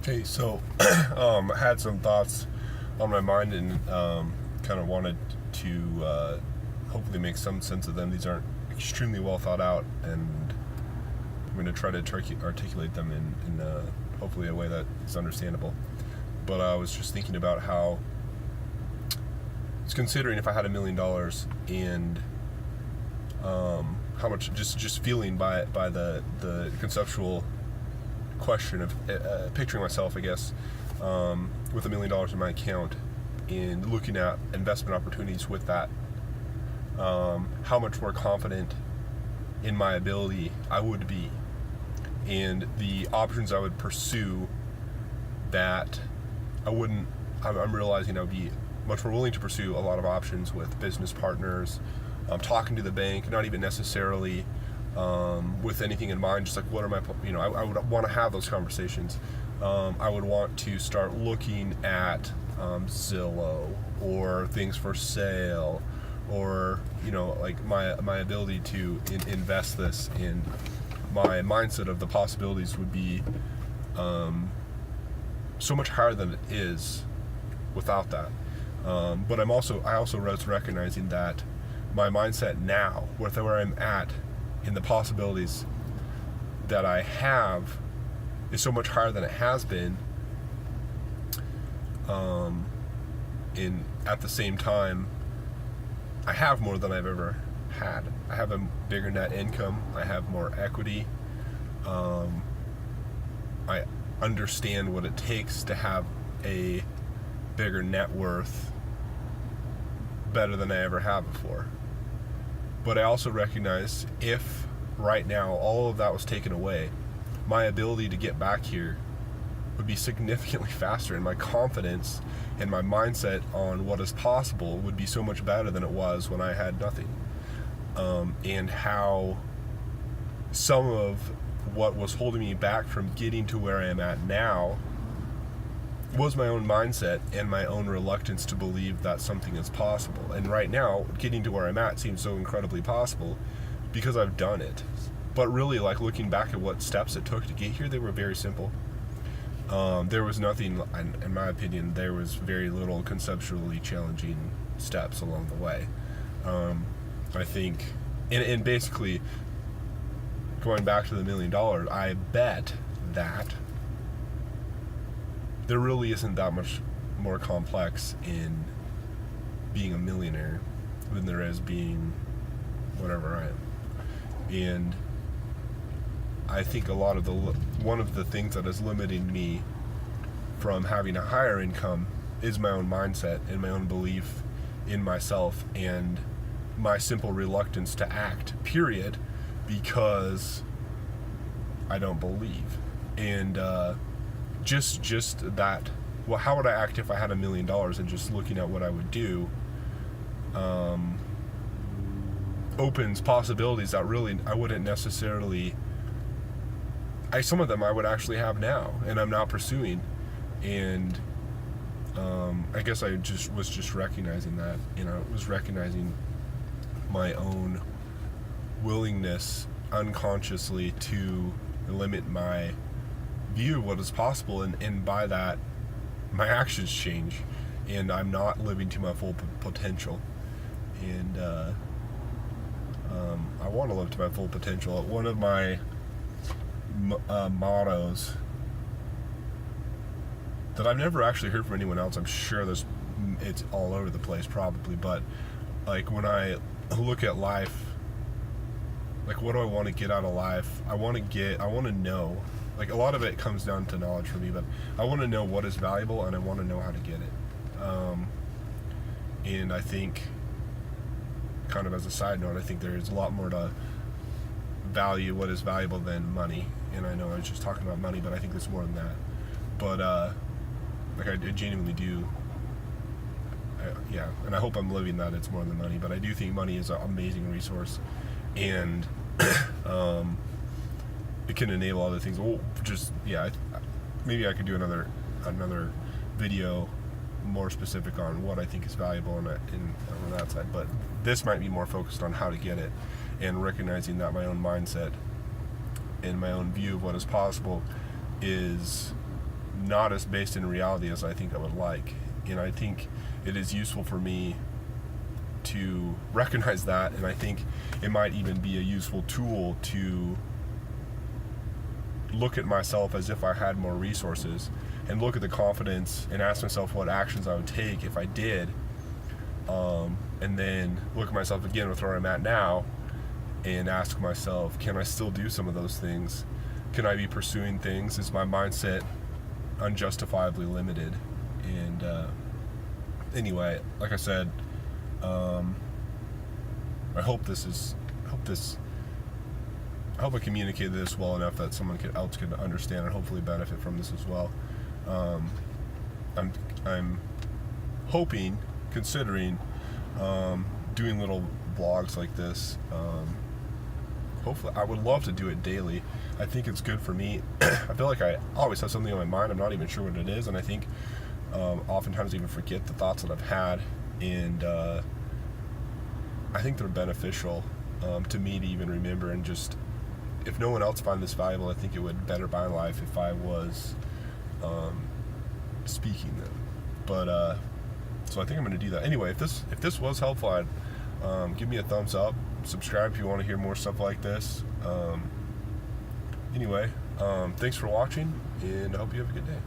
Okay, so I had some thoughts on my mind and kind of wanted to hopefully make some sense of them. These aren't extremely well thought out, and I'm going to try to articulate them in hopefully a way that is understandable. But I was just thinking about how it's considering if I had $1 million and how much just feeling by the conceptual question of picturing myself, I guess, with $1 million in my account and looking at investment opportunities with that, how much more confident in my ability I would be, and the options I would pursue that I'm realizing I would be much more willing to pursue a lot of options with business partners, talking to the bank, not even necessarily with anything in mind, just like what are my, I would want to have those conversations. I would want to start looking at Zillow or things for sale, or like my ability to invest this, in my mindset of the possibilities would be so much higher than it is without that. But I also was recognizing that my mindset now, with where I'm at, in the possibilities that I have, is so much higher than it has been. At the same time, I have more than I've ever had. I have a bigger net income. I have more equity. I understand what it takes to have a bigger net worth better than I ever have before. But I also recognize if right now all of that was taken away, my ability to get back here would be significantly faster, and my confidence and my mindset on what is possible would be so much better than it was when I had nothing. And how some of what was holding me back from getting to where I am at now was my own mindset and my own reluctance to believe that something is possible. And right now, getting to where I'm at seems so incredibly possible because I've done it. But really, like, looking back at what steps it took to get here, they were very simple. There was nothing, in my opinion, there was very little conceptually challenging steps along the way. I think, and basically, going back to the $1 million, I bet that there really isn't that much more complex in being a millionaire than there is being whatever I am. And I think one of the things that is limiting me from having a higher income is my own mindset and my own belief in myself and my simple reluctance to act, period, because I don't believe. And just that, well, how would I act if I had $1 million, and just looking at what I would do opens possibilities that really I wouldn't necessarily, some of them I would actually have now and I'm not pursuing. And I guess I was recognizing that, was recognizing my own willingness unconsciously to limit my view of what is possible, and by that my actions change and I'm not living to my full potential. And I want to live to my full potential. One of my mottos that I've never actually heard from anyone else, I'm sure it's all over the place probably, but like when I look at life, like what do I want to get out of life? I want to know, like a lot of it comes down to knowledge for me, but I want to know what is valuable and I want to know how to get it. And I think, kind of as a side note, I think there's a lot more to value what is valuable than money. And I know I was just talking about money, but I think there's more than that. But like I genuinely do, and I hope I'm living that it's more than money. But I do think money is an amazing resource, and it can enable other things. Well, maybe I could do another video more specific on what I think is valuable on that side. But this might be more focused on how to get it, and recognizing that my own mindset and my own view of what is possible is not as based in reality as I think I would like. And I think it is useful for me to recognize that, and I think it might even be a useful tool to look at myself as if I had more resources, and look at the confidence and ask myself what actions I would take if I did, and then look at myself again with where I'm at now and ask myself, can I still do some of those things? Can I be pursuing things? Is my mindset unjustifiably limited? And anyway, like I said, I hope I communicated this well enough that someone else could understand and hopefully benefit from this as well. I'm considering doing little vlogs like this. Hopefully, I would love to do it daily. I think it's good for me. I feel like I always have something on my mind. I'm not even sure what it is, and I think oftentimes I even forget the thoughts that I've had, and I think they're beneficial to me to even remember. And just, if no one else finds this valuable, I think it would better my life if I was speaking them. But so I think I'm going to do that. Anyway, if this was helpful, I'd give me a thumbs up. Subscribe if you want to hear more stuff like this. Anyway, thanks for watching, and I hope you have a good day.